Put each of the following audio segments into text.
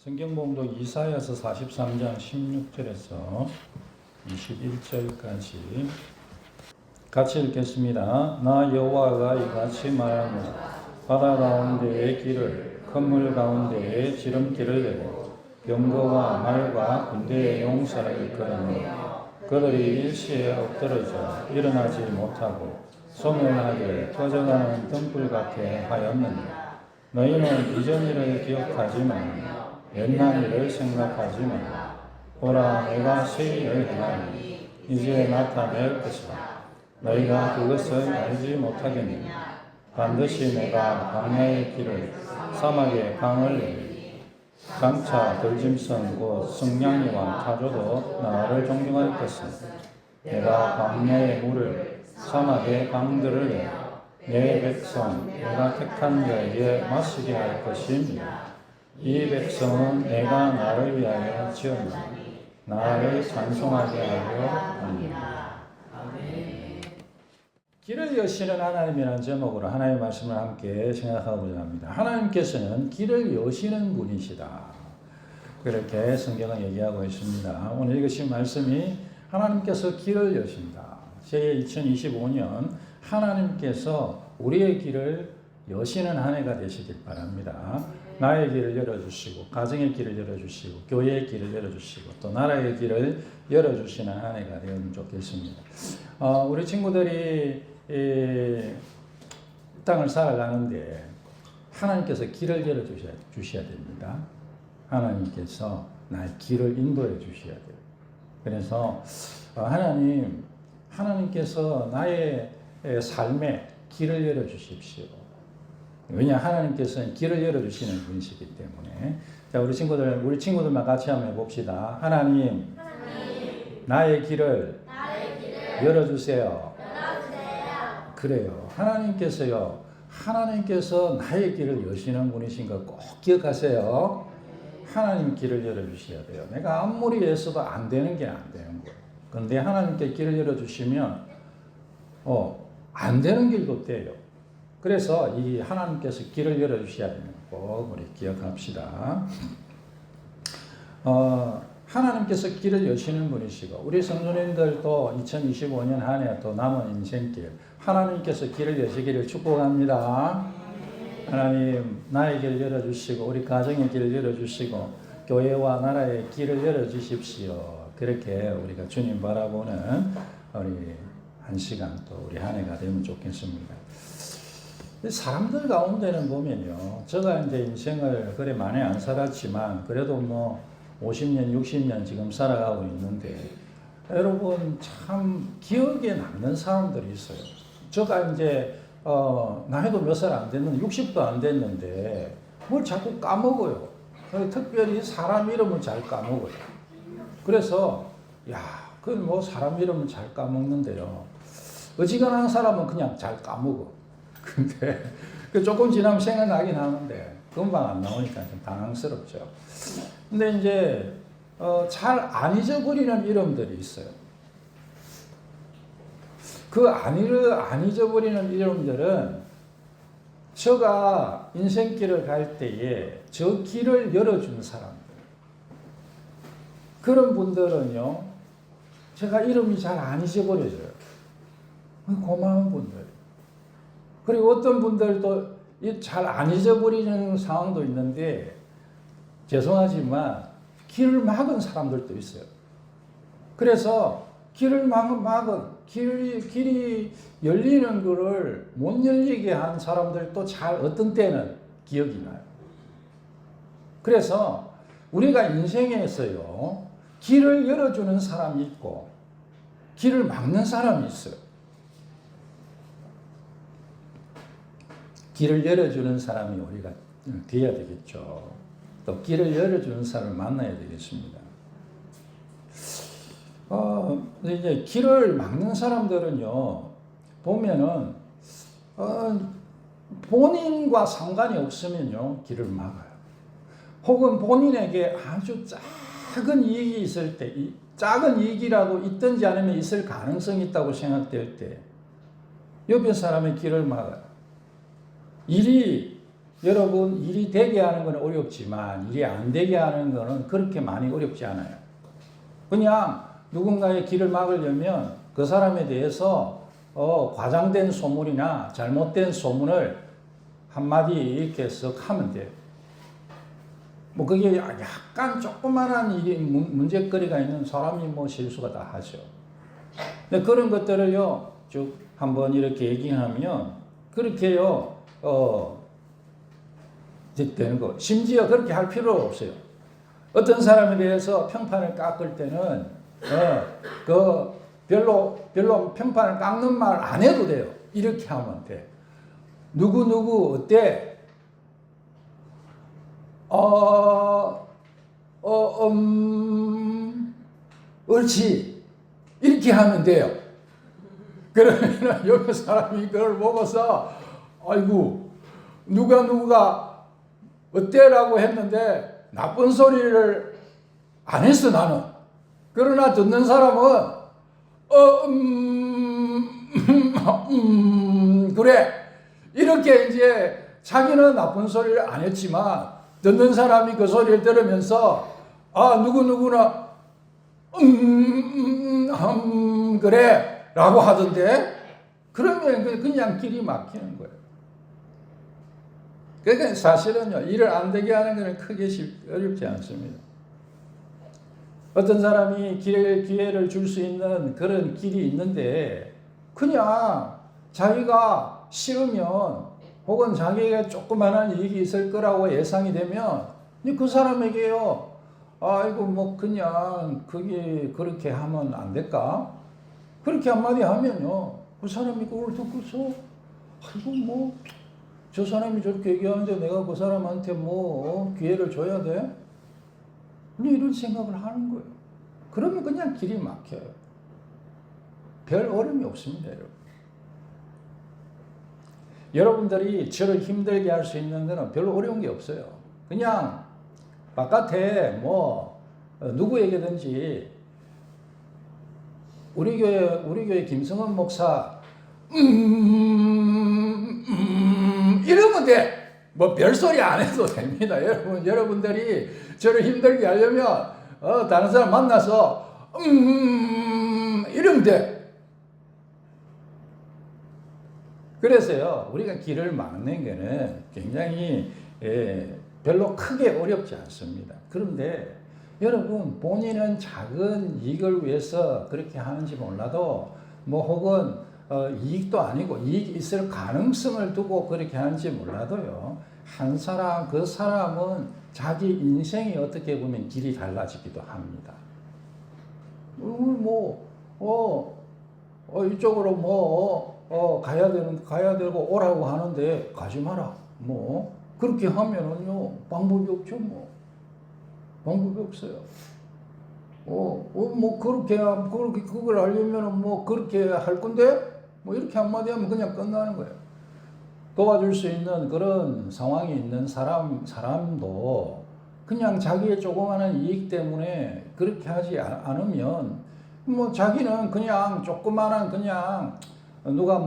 성경 봉독 이사야서 43장 16절에서 21절까지 같이 읽겠습니다. 나 여호와가 이같이 말하노라. 바다 가운데의 길을 큰 물 가운데에 지름길을 내고 병거와 말과 군대의 용사를 걸으며 그들이 일시에 엎드러져 일어나지 못하고 소멸하게 터져가는 등불 같게 하였느니 너희는 이전 일을 기억하지 말며 옛날 일을 생각하지 말라. 보라, 내가 새 일을 행하니 이제 나타낼 것이다. 너희가 그것을 알지 못하겠느냐. 반드시 내가 광야의 길을 사막의 강을 내리니 장차 들짐승 곧 승냥이와 타조도 나를 존경할 것이니 내가 광야의 물을 사막의 강들을 내어 내 백성 내가 택한 자에게 마시게 할 것이며 이 백성은 내가 나를 위하여 지었나니 나를 찬송하게 하려 합니다. 길을 여시는 하나님이라는 제목으로 하나님의 말씀을 함께 생각하고자 합니다. 하나님께서는 길을 여시는 분이시다. 그렇게 성경은 얘기하고 있습니다. 오늘 읽으신 말씀이 하나님께서 길을 여신다. 제 2025년 하나님께서 우리의 길을 여시는 한 해가 되시길 바랍니다. 나의 길을 열어주시고 가정의 길을 열어주시고 교회의 길을 열어주시고 또 나라의 길을 열어주시는 한 해가 되면 좋겠습니다. 우리 친구들이 땅을 살아가는데 하나님께서 길을 열어주셔야 됩니다. 하나님께서 나의 길을 인도해 주셔야 돼요. 그래서 하나님께서 나의 삶에 길을 열어주십시오. 왜냐, 하나님께서는 길을 열어주시는 분이시기 때문에. 자, 우리 친구들만 같이 한번 해봅시다. 하나님, 나의 길을 열어주세요. 그래요. 하나님께서 나의 길을 여시는 분이신 거 꼭 기억하세요. 하나님 길을 열어주셔야 돼요. 내가 아무리 애써도 안 되는 게 안 되는 거예요. 그런데 하나님께 길을 열어주시면 안 되는 길도 돼요. 그래서 이 하나님께서 길을 열어주셔야 되는 거 꼭 우리 기억합시다. 하나님께서 길을 여시는 분이시고 우리 성도님들도 2025년 한 해 또 남은 인생길 하나님께서 길을 여시기를 축복합니다. 하나님 나의 길을 열어주시고 우리 가정의 길을 열어주시고 교회와 나라의 길을 열어주십시오. 그렇게 우리가 주님 바라보는 우리 한 시간 또 우리 한 해가 되면 좋겠습니다. 사람들 가운데는 보면요, 제가 이제 인생을 그래 많이 안 살았지만 그래도 50년, 60년 지금 살아가고 있는데 여러분 참 기억에 남는 사람들이 있어요. 제가 이제 나이도 몇 살 안 됐는데 60도 안 됐는데 뭘 자꾸 까먹어요. 특별히 사람 이름을 잘 까먹어요. 그래서 그건 사람 이름은 잘 까먹는데요. 어지간한 사람은 그냥 잘 까먹어. 근데 조금 지나면 생각나긴 하는데 금방 안 나오니까 좀 당황스럽죠. 근데 이제 잘 안 잊어버리는 이름들이 있어요. 그 안 잊어버리는 이름들은 제가 인생길을 갈 때에 저 길을 열어준 사람들, 그런 분들은요 제가 이름이 잘 안 잊어버려져요. 고마운 분들. 그리고 어떤 분들도 잘 안 잊어버리는 상황도 있는데 죄송하지만 길을 막은 사람들도 있어요. 그래서 길을 막은 길이 열리는 거를 못 열리게 한 사람들도 어떤 때는 기억이 나요. 그래서 우리가 인생에서요 길을 열어주는 사람이 있고 길을 막는 사람이 있어요. 길을 열어주는 사람이 우리가 되어야 되겠죠. 또 길을 열어주는 사람을 만나야 되겠습니다. 이제 길을 막는 사람들은요, 보면은, 본인과 상관이 없으면요, 길을 막아요. 혹은 본인에게 아주 작은 이익이 있을 때, 작은 이익이라도 있든지 아니면 있을 가능성이 있다고 생각될 때, 옆에 사람의 길을 막아요. 일이 여러분 일이 되게 하는 건 어렵지만 일이 안 되게 하는 거는 그렇게 많이 어렵지 않아요. 그냥 누군가의 길을 막으려면 그 사람에 대해서 과장된 소문이나 잘못된 소문을 한마디 이렇게 쓱 하면 돼요. 뭐 그게 약간 조그만한 일이 문제거리가 있는 사람이 뭐 실수가 다 하죠. 근데 그런 것들을요 쭉 한번 이렇게 얘기하면 그렇게요 되는 거. 심지어 그렇게 할 필요가 없어요. 어떤 사람에 대해서 평판을 깎을 때는 별로 평판을 깎는 말 안 해도 돼요. 이렇게 하면 돼. 누구 어때? 옳지. 이렇게 하면 돼요. 그러면 여기 사람이 그걸 보고서 아이고 누가 어때라고 했는데 나쁜 소리를 안 했어 나는. 그러나 듣는 사람은 그래 이렇게 이제 자기는 나쁜 소리를 안 했지만 듣는 사람이 그 소리를 들으면서 누구나 그래 라고 하던데 그러면 그냥 길이 막히는 거예요. 그러니까 사실은요 일을 안 되게 하는 것은 크게 어렵지 않습니다. 어떤 사람이 기회를 줄 수 있는 그런 길이 있는데 그냥 자기가 싫으면 혹은 자기가 조그마한 이익이 있을 거라고 예상이 되면 그 사람에게요 아이고 뭐 그냥 그게 그렇게 하면 안 될까? 그렇게 한마디 하면요 그 사람이 그걸 듣고서 아이고 뭐 저 사람이 저렇게 얘기하는데 내가 그 사람한테 뭐 기회를 줘야 돼? 이런 생각을 하는 거예요. 그러면 그냥 길이 막혀요. 별 어려움이 없습니다, 여러분. 여러분들이 저를 힘들게 할 수 있는 거는 별로 어려운 게 없어요. 그냥 바깥에 뭐 누구에게든지 우리 교회 김성원 목사 이러면 돼. 뭐 별소리 안 해도 됩니다. 여러분들이 저를 힘들게 하려면 다른 사람 만나서 이러면 돼. 그래서요 우리가 길을 막는 거는 굉장히 별로 크게 어렵지 않습니다. 그런데 여러분 본인은 작은 이익을 위해서 그렇게 하는지 몰라도 뭐 혹은 이익도 아니고 이익이 있을 가능성을 두고 그렇게 하는지 몰라도요 한 사람 그 사람은 자기 인생이 어떻게 보면 길이 달라지기도 합니다. 이쪽으로 가야 되고 오라고 하는데 가지 마라. 뭐 그렇게 하면은요 방법이 없죠. 뭐 방법이 없어요. 그렇게 그걸 하려면은 뭐 그렇게 할 건데 뭐 이렇게 한마디 하면 그냥 끝나는 거예요. 도와줄 수 있는 그런 상황이 있는 사람도 그냥 자기의 조그마한 이익 때문에 그렇게 하지 않으면 뭐 자기는 그냥 조그마한 그냥 누가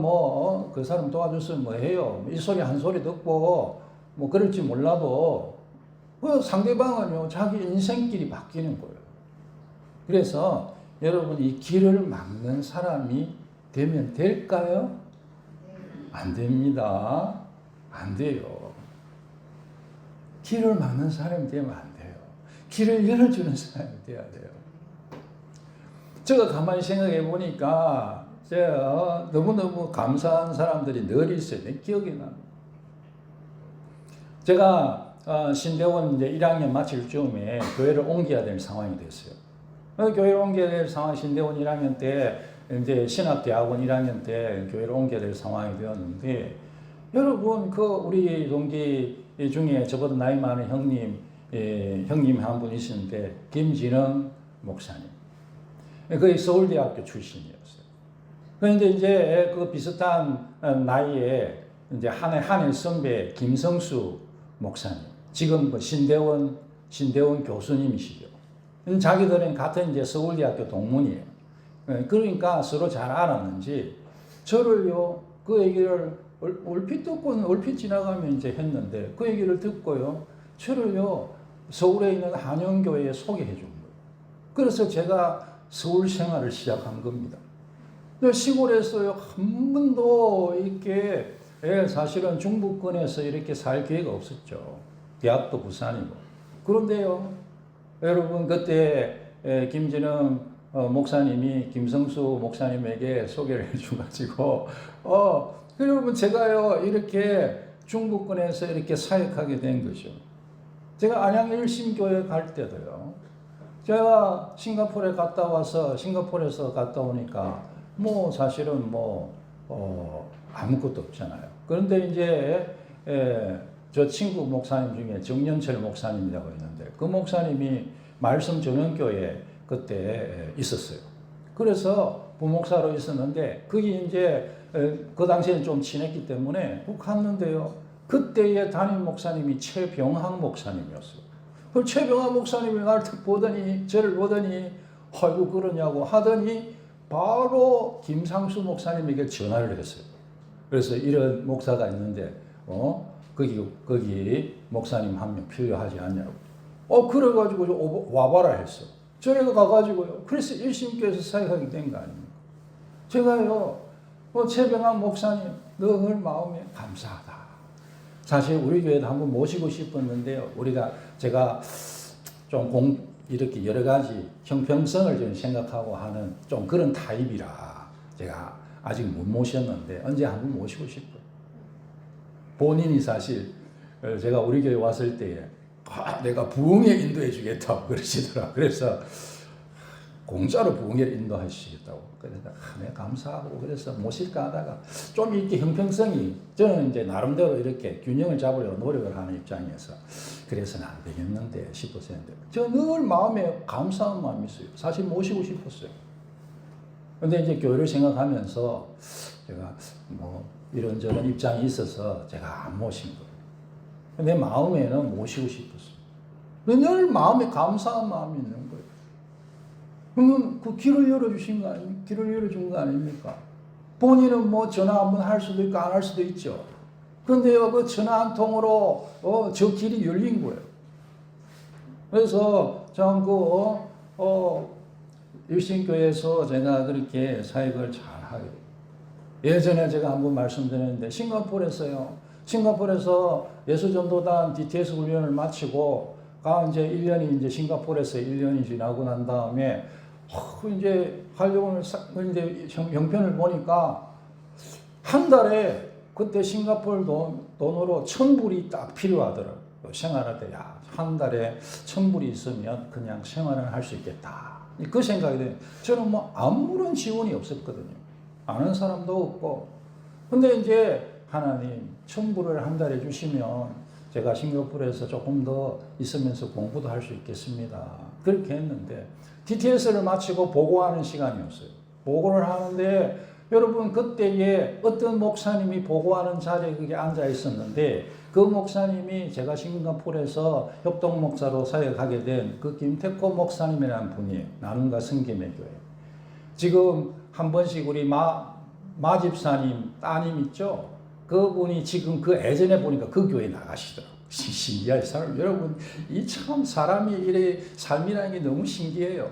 그 사람 도와줬으면 뭐 해요. 이 소리 한 소리 듣고 뭐 그럴지 몰라도 그 상대방은요 자기 인생길이 바뀌는 거예요. 그래서 여러분 이 길을 막는 사람이 되면 될까요? 안 됩니다. 안 돼요. 길을 막는 사람이 되면 안 돼요. 길을 열어주는 사람이 돼야 돼요. 제가 가만히 생각해 보니까 제가 너무너무 감사한 사람들이 늘 있어요. 내 기억에 납니다. 제가 신대원 이제 1학년 마칠 즈음에 교회를 옮겨야 될 상황이 됐어요. 교회를 옮겨야 될 상황, 신대원 1학년 때 이제 신학대학원 1학년 때 교회를 옮겨야 될 상황이 되었는데 여러분 우리 동기 중에 저보다 나이 많은 형님 한 분 있었는데 김진영 목사님. 거의 서울대학교 출신이었어요. 그런데 이제 그 비슷한 나이에 이제 한해 선배 김성수 목사님. 지금 신대원 교수님이시죠. 자기들은 같은 이제 서울대학교 동문이에요. 그러니까 서로 잘 알았는지 저를요 그 얘기를 얼핏 듣고는 얼핏 지나가면 이제 했는데 그 얘기를 듣고요. 저를요, 서울에 있는 한영교회에 소개해 준 거예요. 그래서 제가 서울 생활을 시작한 겁니다. 시골에서요, 한 번도 이렇게, 사실은 중부권에서 이렇게 살 기회가 없었죠. 대학도 부산이고. 그런데요, 여러분, 그때 김진영 목사님이 김성수 목사님에게 소개를 해줘가지고, 여러분, 제가요, 이렇게 중부권에서 이렇게 사역하게 된 거죠. 제가 안양 일심교회 갈 때도요, 제가 싱가포르에 갔다 와서, 싱가포르에서 갔다 오니까, 뭐, 사실은 뭐, 아무것도 없잖아요. 그런데 이제, 저 친구 목사님 중에 정년철 목사님이라고 있는데, 그 목사님이 말씀 전원교회에 그때 있었어요. 그래서 부목사로 있었는데, 거기 이제, 그 당시에는 좀 친했기 때문에 꼭 갔는데요. 그때의 담임 목사님이 최병학 목사님이었어요. 그 최병학 목사님이 나를 보더니, 저를 보더니, 아이고, 그러냐고 하더니, 바로 김상수 목사님에게 전화를 했어요. 그래서 이런 목사가 있는데, 거기 목사님 한 명 필요하지 않냐고. 그래가지고 와봐라 했어. 저희가 가가지고요. 그래서 일심교회에서 사역하게 된 거 아닙니까? 제가요, 최병학 목사님, 늘 마음에 감사하다. 사실 우리 교회도 한번 모시고 싶었는데요. 제가 좀 이렇게 여러 가지 형평성을 좀 생각하고 하는 좀 그런 타입이라 제가 아직 못 모셨는데 언제 한번 모시고 싶어요. 본인이 사실 제가 우리 교회 왔을 때에 내가 부흥회 인도해 주겠다고 그러시더라고요. 그래서 공짜로 부흥회를 인도하시겠다고. 그래서 내가 감사하고 그래서 모실까 하다가 좀 이렇게 형평성이 저는 이제 나름대로 이렇게 균형을 잡으려고 노력을 하는 입장에서 그래서는 안 되겠는데 싶었는데 저 늘 마음에 감사한 마음이 있어요. 사실 모시고 싶었어요. 근데 이제 교회를 생각하면서 제가 뭐 이런저런 입장이 있어서 제가 안 모신 거예요. 내 마음에는 모시고 싶었어요. 늘 마음에 감사한 마음이 있는 거예요. 그러면 그 길을 열어주신 거 아닙니까? 길을 열어준 거 아닙니까? 본인은 뭐 전화 한번 할 수도 있고 안 할 수도 있죠. 그런데요, 그 전화 한 통으로 저 길이 열린 거예요. 그래서 참 일신교회에서 제가 그렇게 사역을 잘 하게 돼요. 예전에 제가 한번 말씀드렸는데 싱가포르에서 예수전도단 DTS 훈련을 마치고 이제 1년이 이제 싱가포르에서 1년이 지나고 난 다음에 이제 하려고 이제 형편을 보니까 한 달에 그때 싱가포르 돈으로 1,000불이 딱 필요하더라고요. 생활할 때, 한 달에 1,000불이 있으면 그냥 생활을 할 수 있겠다. 그 생각이 돼요. 저는 뭐 아무런 지원이 없었거든요. 아는 사람도 없고. 근데 이제 하나님 1,000불을 한 달에 주시면 제가 싱가포르에서 조금 더 있으면서 공부도 할 수 있겠습니다. 그렇게 했는데 DTS를 마치고 보고하는 시간이었어요. 보고를 하는데 여러분 그때에 어떤 목사님이 보고하는 자리에 그게 앉아 있었는데 그 목사님이 제가 싱가포르에서 협동 목사로 사역하게 된 그 김태코 목사님이라는 분이에요. 나눔과 성김의 교회. 지금 한 번씩 우리 마집사님 따님 있죠? 그분이 지금 그 예전에 보니까 그 교회 나가시더라고요. 신기할 사람. 여러분, 이 참 사람이 이래 삶이라는 게 너무 신기해요.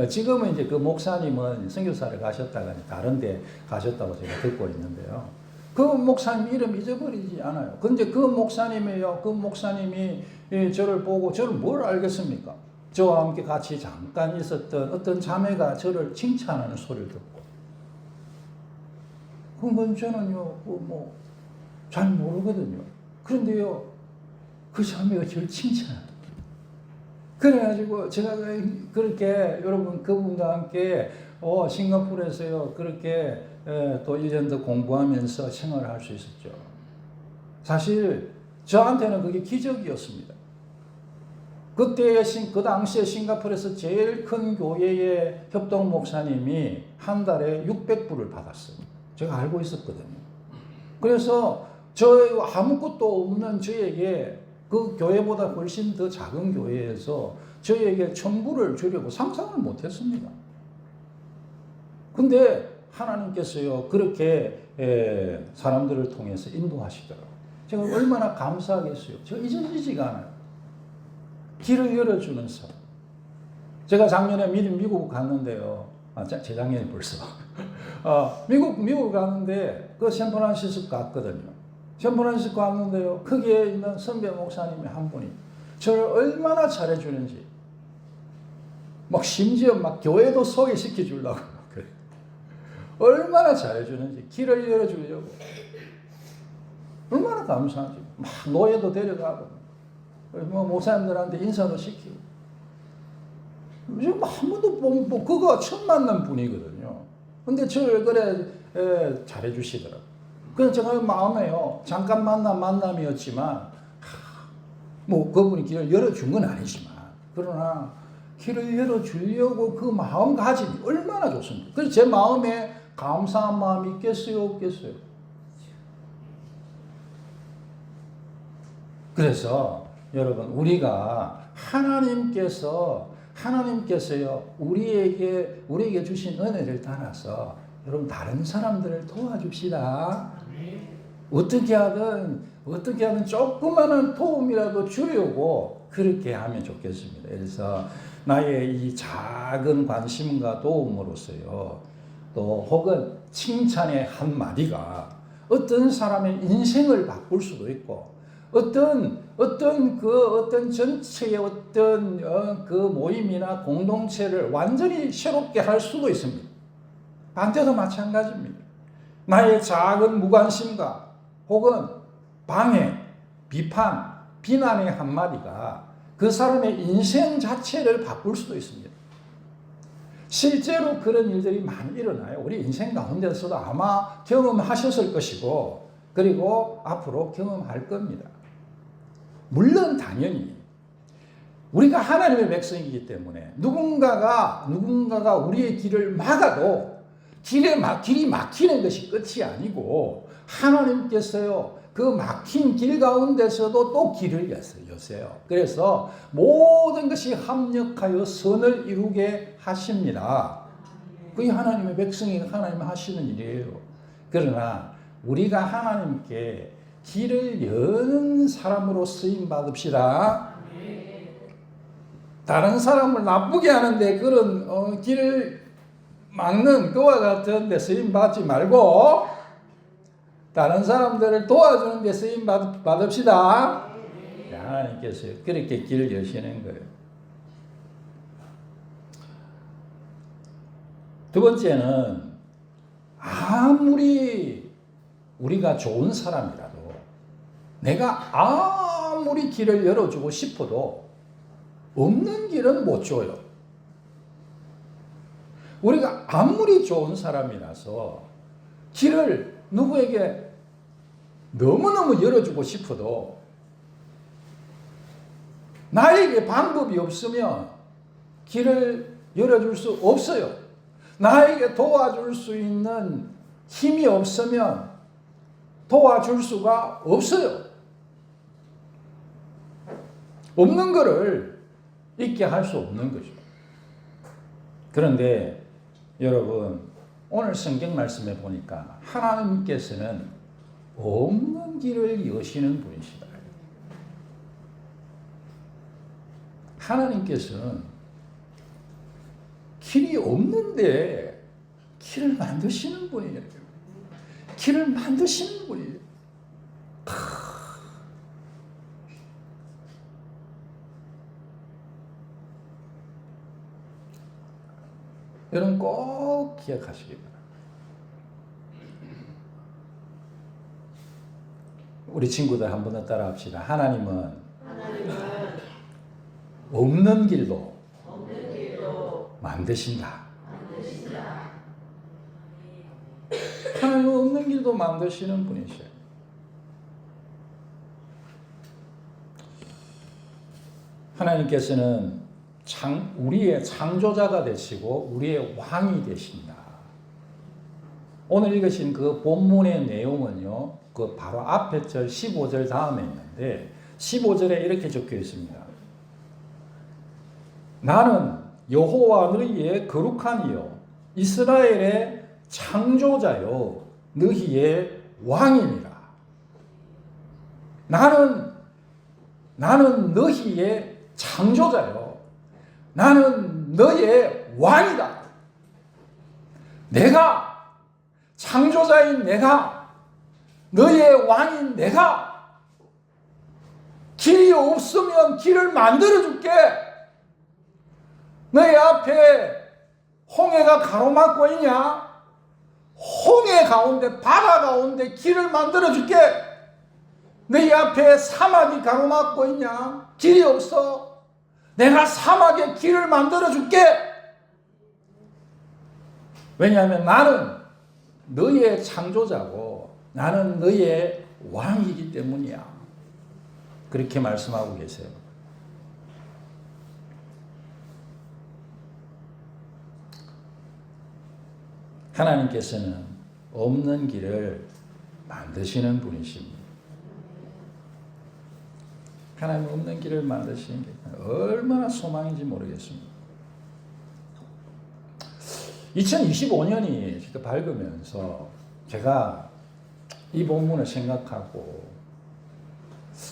지금은 이제 그 목사님은 선교사를 가셨다가 다른 데 가셨다고 제가 듣고 있는데요. 그 목사님 이름 잊어버리지 않아요. 근데 그 목사님이에요. 그 목사님이 저를 보고 저를 뭘 알겠습니까? 저와 함께 같이 잠깐 있었던 어떤 자매가 저를 칭찬하는 소리를 듣고. 그건 저는요, 잘 모르거든요. 그런데요, 그 자매가 저를 칭찬하는. 그래가지고 제가 그렇게 여러분 그분과 함께 싱가포르에서요 그렇게 또 1년 더 공부하면서 생활을 할 수 있었죠. 사실 저한테는 그게 기적이었습니다. 그 당시에 싱가포르에서 제일 큰 교회의 협동 목사님이 한 달에 600불을 받았어요. 제가 알고 있었거든요. 그래서 아무것도 없는 저에게 그 교회보다 훨씬 더 작은 교회에서 저에게 1,000불을 주려고 상상을 못했습니다. 근데 하나님께서요 그렇게 사람들을 통해서 인도하시더라고요. 제가 얼마나 감사하겠어요. 제가 잊어지지가 않아요. 길을 열어주는 사람. 제가 작년에 미국 갔는데요. 재작년에 벌써. 미국 갔는데 그 샌프란시스코 갔거든요. 샌프란시스코 갔는데요. 거기에 있는 선배 목사님이 한 분이 저를 얼마나 잘해주는지. 막 심지어 막 교회도 소개시켜 주려고. 그래. 얼마나 잘해주는지. 길을 열어주려고. 얼마나 감사하지. 막 노예도 데려가고. 뭐 목사님들한테 인사도 시키고. 지금 한 번도 그거 처음 만난 분이거든요. 근데 저를 그래 잘해주시더라고요. 그래서 제가 마음에요. 잠깐 만남이었지만 뭐 그분이 길을 열어준 건 아니지만 그러나 길을 열어주려고 그 마음가짐이 얼마나 좋습니까? 그래서 제 마음에 감사한 마음이 있겠어요, 없겠어요? 그래서 여러분 우리가 하나님께서요 우리에게 주신 은혜를 따라서 여러분 다른 사람들을 도와줍시다. 어떻게 하든 조그마한 도움이라도 주려고 그렇게 하면 좋겠습니다. 그래서 나의 이 작은 관심과 도움으로써요. 또 혹은 칭찬의 한마디가 어떤 사람의 인생을 바꿀 수도 있고 어떤 전체의 그 모임이나 공동체를 완전히 새롭게 할 수도 있습니다. 반대도 마찬가지입니다. 나의 작은 무관심과 혹은 방해, 비판, 비난의 한마디가 그 사람의 인생 자체를 바꿀 수도 있습니다. 실제로 그런 일들이 많이 일어나요. 우리 인생 가운데서도 아마 경험하셨을 것이고 그리고 앞으로 경험할 겁니다. 물론 당연히 우리가 하나님의 백성이기 때문에 누군가가 우리의 길을 막아도 길이 막히는 것이 끝이 아니고 하나님께서요 그 막힌 길 가운데서도 또 길을 여세요. 그래서 모든 것이 합력하여 선을 이루게 하십니다. 그게 하나님의 백성이 하나님 하시는 일이에요. 그러나 우리가 하나님께 길을 여는 사람으로 쓰임 받읍시다. 다른 사람을 나쁘게 하는데 그런 길을 막는 그와 같은 데 쓰임 받지 말고 다른 사람들을 도와주는 데 쓰임 받읍시다. 하나님께서 그렇게 길을 여시는 거예요. 두 번째는 아무리 우리가 좋은 사람이라도 내가 아무리 길을 열어주고 싶어도 없는 길은 못 줘요. 우리가 아무리 좋은 사람이라서 길을 누구에게 너무너무 열어주고 싶어도 나에게 방법이 없으면 길을 열어줄 수 없어요. 나에게 도와줄 수 있는 힘이 없으면 도와줄 수가 없어요. 없는 거를 있게 할 수 없는 거죠. 그런데 여러분 오늘 성경 말씀에 보니까 하나님께서는 없는 길을 여시는 분이시다. 하나님께서는 길이 없는데 길을 만드시는 분이에요. 길을 만드시는 분이에요. 여러분 꼭 기억하시기 바랍니다. 우리 친구들 한 번 더 따라 합시다. 하나님은 없는 길도 만드신다. 하나님은 없는 길도 만드시는 분이셔요. 하나님께서는 우리의 창조자가 되시고 우리의 왕이 되신다. 오늘 읽으신 그 본문의 내용은요, 그 바로 앞에 절 15절 다음에 있는데 15절에 이렇게 적혀 있습니다. 나는 여호와 너희의 거룩한 이요 이스라엘의 창조자요 너희의 왕이니라. 나는 너희의 창조자요. 나는 너의 왕이다. 내가 창조자인 내가, 너의 왕인 내가, 길이 없으면 길을 만들어 줄게. 너희 앞에 홍해가 가로막고 있냐? 홍해 가운데, 바다 가운데 길을 만들어 줄게. 너희 앞에 사막이 가로막고 있냐? 길이 없어. 내가 사막에 길을 만들어 줄게. 왜냐하면 나는 너의 창조자고 나는 너의 왕이기 때문이야. 그렇게 말씀하고 계세요. 하나님께서는 없는 길을 만드시는 분이십니다. 하나님 없는 길을 만드시는 게 얼마나 소망인지 모르겠습니다. 2025년이 밝으면서 제가 이 본문을 생각하고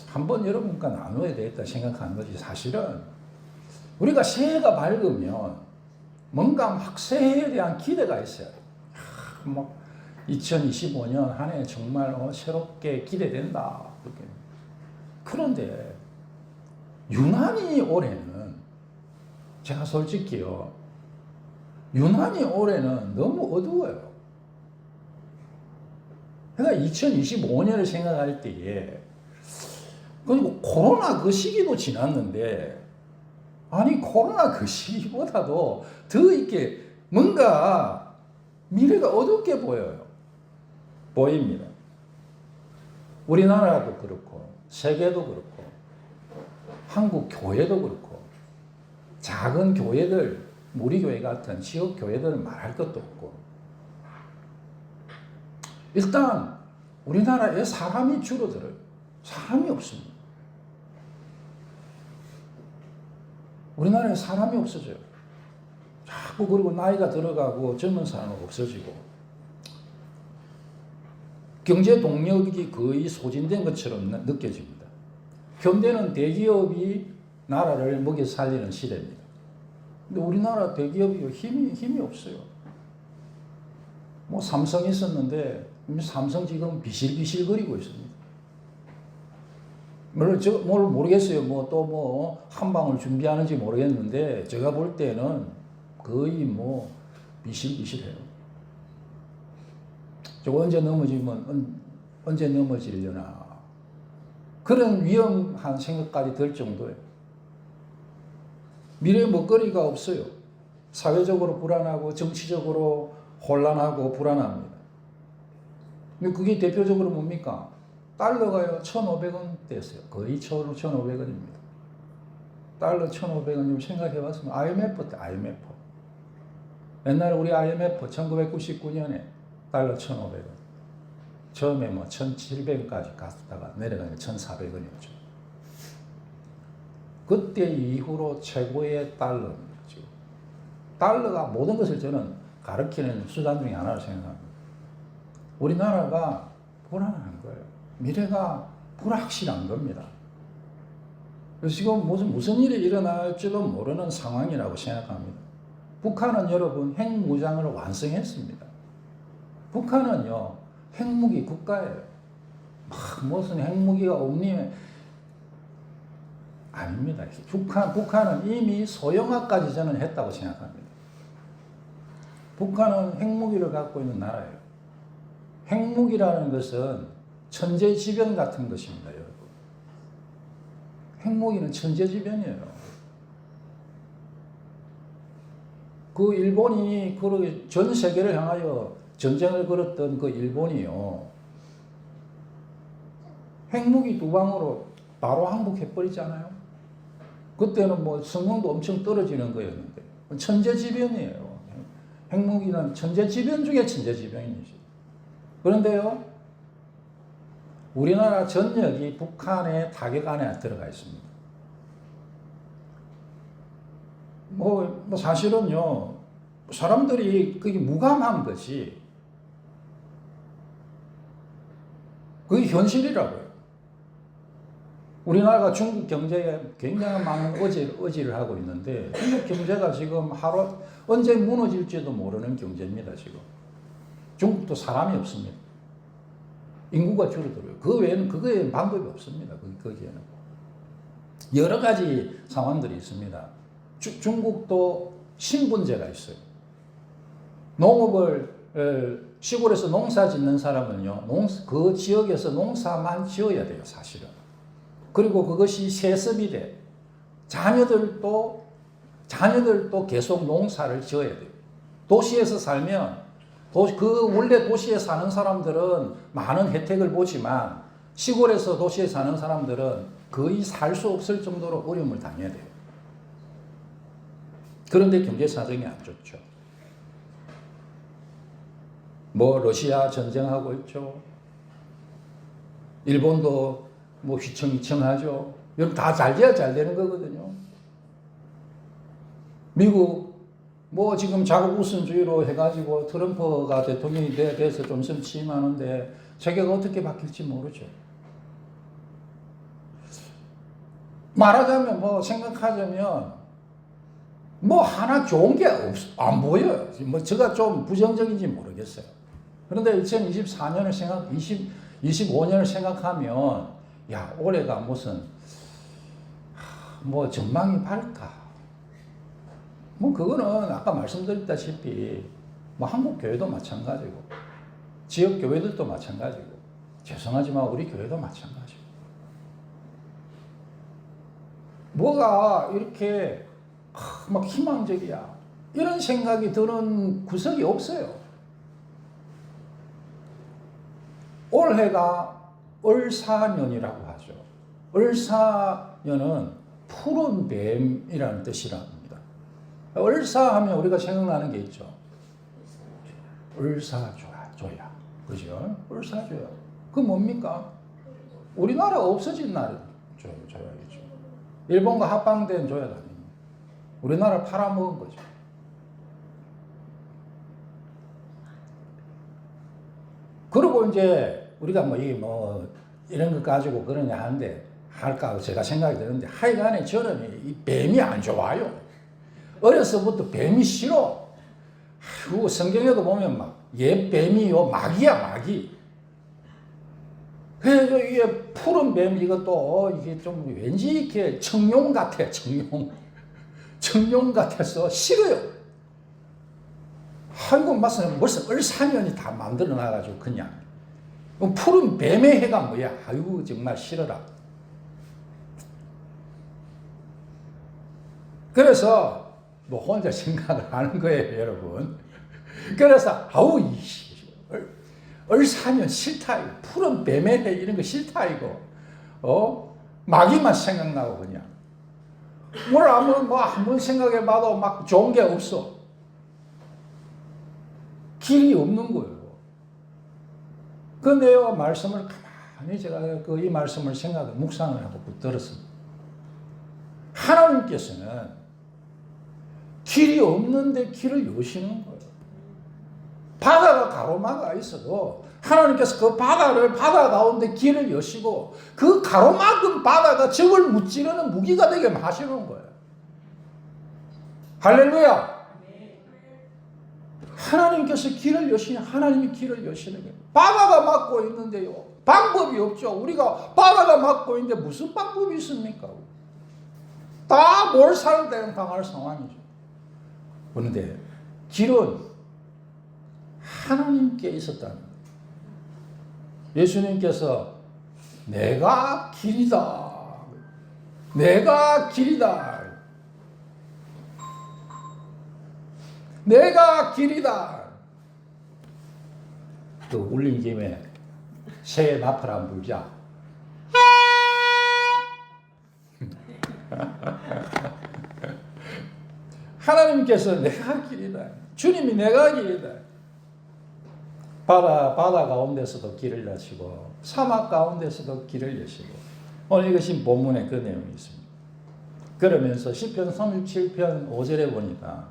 한번 여러분과 나눠야 되겠다 생각한 것이, 사실은 우리가 새해가 밝으면 뭔가 막 새해에 대한 기대가 있어요. 막 2025년 한 해 정말 새롭게 기대된다. 그렇게. 그런데 유난히 올해는, 제가 솔직히요, 유난히 올해는 너무 어두워요. 그러니까 2025년을 생각할 때에, 그리고 코로나 그 시기도 지났는데, 아니 코로나 그 시기보다도 더 이렇게 뭔가 미래가 어둡게 보입니다. 우리나라도 그렇고 세계도 그렇고 한국 교회도 그렇고, 작은 교회들, 우리 교회 같은 지역 교회들은 말할 것도 없고, 일단 우리나라에 사람이 줄어들어요. 사람이 없습니다. 우리나라에 사람이 없어져요. 자꾸. 그리고 나이가 들어가고 젊은 사람은 없어지고, 경제 동력이 거의 소진된 것처럼 느껴집니다. 현대는 대기업이 나라를 먹여 살리는 시대입니다. 근데 우리나라 대기업이 힘이 없어요. 뭐 삼성 있었는데 삼성 지금 비실비실거리고 있습니다. 물론 뭘 모르겠어요. 한 방울 준비하는지 모르겠는데, 제가 볼 때는 거의 비실비실해요. 저거 언제 넘어지려나, 그런 위험한 생각까지 들 정도예요. 미래의 먹거리가 없어요. 사회적으로 불안하고 정치적으로 혼란하고 불안합니다. 근데 그게 대표적으로 뭡니까? 달러가요 1,500원 됐어요. 거의 1,500원입니다. 달러 1,500원 생각해봤으면 IMF 때, IMF. 옛날에 우리 IMF 1999년에 달러 1,500원. 처음에 1,700원까지 갔다가 내려가니까 1,400원이었죠. 그때 이후로 최고의 달러입니다. 지금. 달러가 모든 것을 저는 가르치는 수단 중에 하나로 생각합니다. 우리나라가 불안한 거예요. 미래가 불확실한 겁니다. 그래서 지금 무슨 일이 일어날지도 모르는 상황이라고 생각합니다. 북한은 여러분 핵무장을 완성했습니다. 북한은요 핵무기 국가예요. 무슨 핵무기가 없니? 아닙니다. 북한은 이미 소형화까지 저는 했다고 생각합니다. 북한은 핵무기를 갖고 있는 나라예요. 핵무기라는 것은 천재지변 같은 것입니다, 여러분. 핵무기는 천재지변이에요. 그 일본이 전 세계를 향하여 전쟁을 걸었던 그 일본이요, 핵무기 2방으로 바로 항복해버리잖아요. 그때는 성능도 엄청 떨어지는 거였는데, 천재지변이에요. 핵무기는 천재지변 중에 천재지변이지. 그런데요, 우리나라 전역이 북한의 타격 안에 들어가 있습니다. 사실은요, 사람들이 그게 무감한 것이, 현실이라고요. 우리나라가 중국 경제에 굉장히 많은 의지를 하고 있는데 중국 경제가 지금 하루 언제 무너질지도 모르는 경제입니다. 지금 중국도 사람이 없습니다. 인구가 줄어들어요. 그 외에는 그거에 방법이 없습니다. 거기에는 여러 가지 상황들이 있습니다. 중국도 신분제가 있어요. 농업을 시골에서 농사 짓는 사람은요, 그 지역에서 농사만 지어야 돼요, 사실은. 그리고 그것이 세습이 돼. 자녀들도 계속 농사를 지어야 돼요. 도시에서 살면, 원래 도시에 사는 사람들은 많은 혜택을 보지만, 시골에서 도시에 사는 사람들은 거의 살 수 없을 정도로 어려움을 당해야 돼요. 그런데 경제 사정이 안 좋죠. 러시아 전쟁하고 있죠. 일본도 휘청휘청하죠. 여러분 다 잘 돼야 잘 되는 거거든요. 미국 지금 자국 우선주의로 해가지고 트럼프가 대통령이 돼서 좀 침하는데 세계가 어떻게 바뀔지 모르죠. 말하자면 생각하자면 하나 좋은 게 안 보여요. 제가 좀 부정적인지 모르겠어요. 그런데 2024년을 25년을 생각하면, 올해가 무슨, 전망이 밝다. 그거는 아까 말씀드렸다시피, 한국 교회도 마찬가지고, 지역 교회들도 마찬가지고, 죄송하지만 우리 교회도 마찬가지고. 뭐가 이렇게 희망적이야. 이런 생각이 드는 구석이 없어요. 올해가 을사년이라고 하죠. 을사년은 푸른 뱀이라는 뜻이랍니다. 을사하면 우리가 생각나는 게 있죠. 을사조야. 그죠? 을사조야. 그 뭡니까? 우리나라 없어진 날은 조야겠죠. 일본과 합방된 조야가 아닙니다. 우리나라 팔아먹은 거죠. 그리고 이제 우리가 이런 거 가지고 그러냐 하는데 할까 제가 생각이 드는데 하여간에 저는 이 뱀이 안 좋아요. 어려서부터 뱀이 싫어. 성경에도 보면 옛 뱀이요 마귀야 마귀. 그래서 이게 푸른 뱀 이것도 이게 좀 왠지 이렇게 청룡 같아 청룡 같아서 싫어요. 아이고, 벌써 을사년이 다 만들어 놔가지고, 그냥. 푸른 뱀의 해가 뭐야? 아이고, 정말 싫어라. 그래서, 혼자 생각을 하는 거예요, 여러분. 그래서, 을사년 싫다, 이거. 푸른 뱀의 해, 이런 거 싫다, 이거. 마귀만 생각나고, 그냥. 한번 생각해봐도 좋은 게 없어. 길이 없는 거예요. 그런데요, 말씀을 가만히 제가 이 말씀을 묵상을 하고 붙들었습니다. 하나님께서는 길이 없는데 길을 여시는 거예요. 바다가 가로막아 있어도 하나님께서 그 바다 가운데 길을 여시고 그 가로막은 바다가 적을 무찌르는 무기가 되게 하시는 거예요. 할렐루야! 하나님께서 길을 여시냐? 하나님이 길을 여시는 거예요. 바다가 막고 있는데요. 방법이 없죠. 우리가 바다가 막고 있는데 무슨 방법이 있습니까? 다 몰살당할 상황이죠. 그런데 길은 하나님께 있었다는 거예요. 예수님께서 내가 길이다. 내가 길이다. 내가 길이다. 또 울린 김에 새해 나팔 안 불자. 하나님께서 내가 길이다. 주님이 내가 길이다. 바다 가운데서도 길을 여시고 사막 가운데서도 길을 여시고 오늘 이것이 본문에 그 내용이 있습니다. 그러면서 시편 37편 5절에 보니까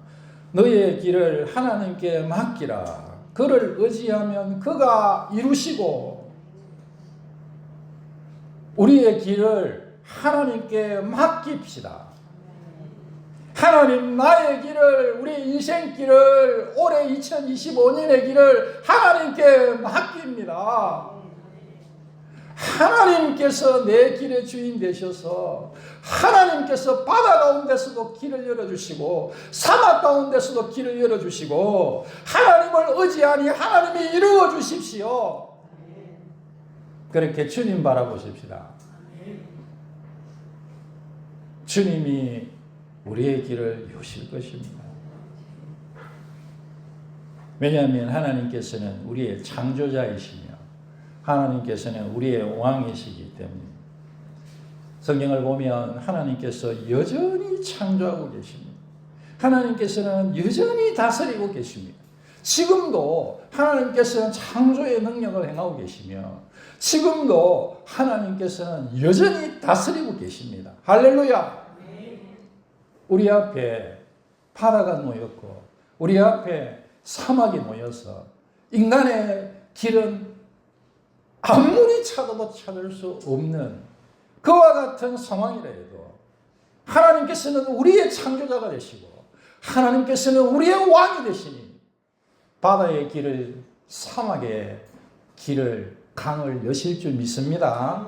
너의 길을 하나님께 맡기라. 그를 의지하면 그가 이루시고 우리의 길을 하나님께 맡깁시다. 하나님, 나의 길을, 우리 인생길을, 올해 2025년의 길을 하나님께 맡깁니다. 하나님께서 내 길의 주인 되셔서 하나님께서 바다 가운데서도 길을 열어주시고 사막 가운데서도 길을 열어주시고 하나님을 의지하니 하나님이 이루어 주십시오. 그렇게 주님 바라보십시다. 주님이 우리의 길을 여실 것입니다. 왜냐하면 하나님께서는 우리의 창조자이시며 하나님께서는 우리의 왕이시기 때문입니다. 성경을 보면 하나님께서 여전히 창조하고 계십니다. 하나님께서는 여전히 다스리고 계십니다. 지금도 하나님께서는 창조의 능력을 행하고 계시며 지금도 하나님께서는 여전히 다스리고 계십니다. 할렐루야! 우리 앞에 바다가 놓였고 우리 앞에 사막이 놓여서 인간의 길은 아무리 찾아도 찾을 수 없는 그와 같은 상황이라 해도 하나님께서는 우리의 창조자가 되시고 하나님께서는 우리의 왕이 되시니 바다의 길을, 사막의 길을, 강을 여실 줄 믿습니다.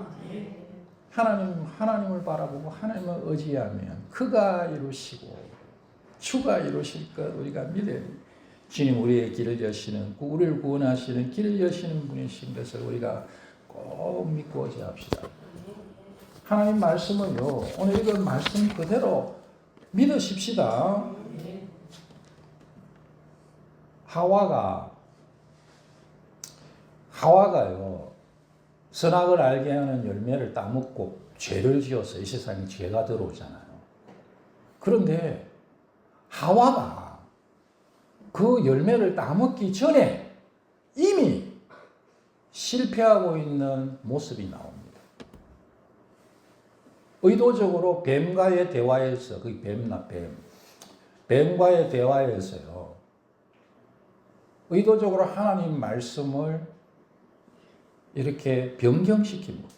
하나님을 바라보고 하나님을 의지하면 그가 이루시고 주가 이루실 것 우리가 믿어야 됩니다. 주님 우리의 길을 여시는, 우리를 구원하시는 길을 여시는 분이신 것을 우리가 꼭 믿고 의지합시다. 하나님 말씀을요, 오늘 이건 말씀 그대로 믿으십시다. 하와가요, 선악을 알게 하는 열매를 따먹고 죄를 지어서 이 세상에 죄가 들어오잖아요. 그런데 하와가 그 열매를 따먹기 전에 이미 실패하고 있는 모습이 나옵니다. 의도적으로 뱀과의 대화에서, 뱀과의 대화에서요, 의도적으로 하나님 말씀을 이렇게 변경시킵니다.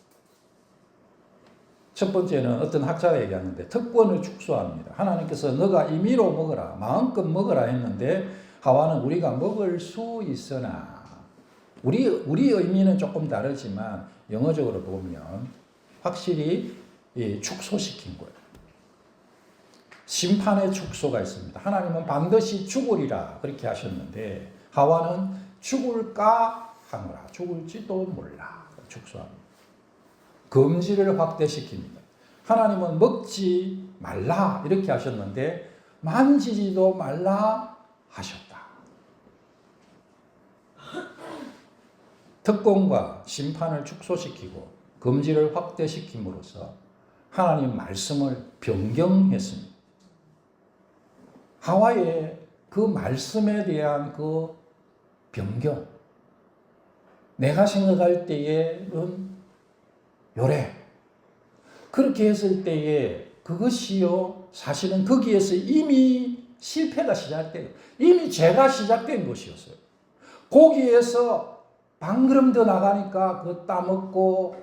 첫 번째는 어떤 학자가 얘기하는데 특권을 축소합니다. 하나님께서 너가 임의로 먹어라, 마음껏 먹어라 했는데 하와는 우리가 먹을 수 있으나, 우리 의미는 조금 다르지만 영어적으로 보면 확실히 축소시킨 거예요. 심판의 축소가 있습니다. 하나님은 반드시 죽으리라 그렇게 하셨는데 하와는 죽을까 하노라, 죽을지도 몰라 축소합니다. 금지를 확대시킵니다. 하나님은 먹지 말라 이렇게 하셨는데 만지지도 말라 하셨다. 특권과 심판을 축소시키고 금지를 확대시킴으로써 하나님 말씀을 변경했습니다. 하와의 그 말씀에 대한 그 변경, 내가 생각할 때에는 요래, 그렇게 했을 때에 그것이요, 사실은 거기에서 이미 실패가 시작돼요. 이미 죄가 시작된 것이었어요. 거기에서 한 걸음 더 나가니까 그 따먹고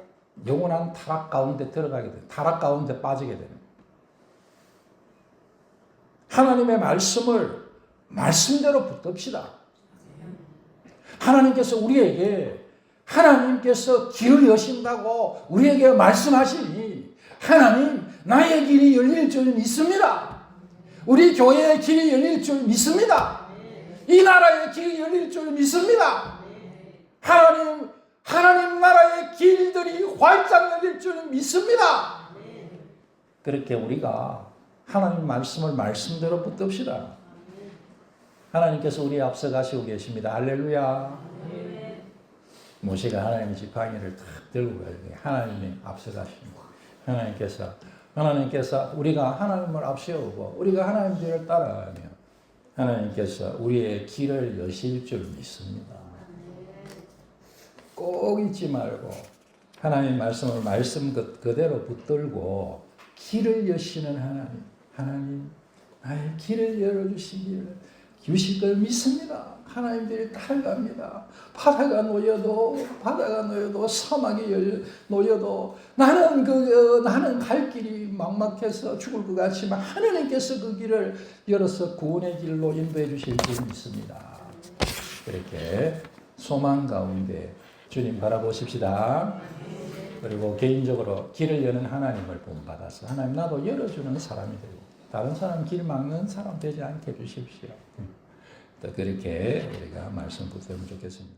영원한 타락 가운데 들어가게 돼요. 타락 가운데 빠지게 됩니다. 하나님의 말씀을 말씀대로 붙듭시다. 하나님께서 우리에게, 하나님께서 길을 여신다고 우리에게 말씀하시니 하나님 나의 길이 열릴 줄 믿습니다. 우리 교회의 길이 열릴 줄 믿습니다. 이 나라의 길이 열릴 줄 믿습니다. 하나님 나라의 길들이 활짝 열릴 줄 믿습니다. 그렇게 우리가 하나님 말씀을 말씀대로 붙듭시다. 하나님께서 우리 앞서 가시고 계십니다. 할렐루야. 모세가 하나님의 지팡이를 탁 들고 가요. 하나님이 앞서 가십니다. 하나님께서 우리가 하나님을 앞세우고 우리가 하나님 뒤를 따라가면 하나님께서 우리의 길을 여실 줄 믿습니다. 꼭 잊지 말고 하나님 말씀을 말씀 그대로 붙들고 길을 여시는 하나님 나의 길을 열어주시기를 주실 걸 믿습니다. 하나님들이 달갑니다. 바다가 놓여도 사막이 놓여도 나는 갈 길이 막막해서 죽을 것 같지만 하나님께서 그 길을 열어서 구원의 길로 인도해 주실 줄 믿습니다. 그렇게 소망 가운데 주님 바라보십시다. 그리고 개인적으로 길을 여는 하나님을 본받아서 하나님 나도 열어주는 사람이 되고 다른 사람 길 막는 사람 되지 않게 해주십시오. 또 그렇게 우리가 말씀 붙으면 좋겠습니다.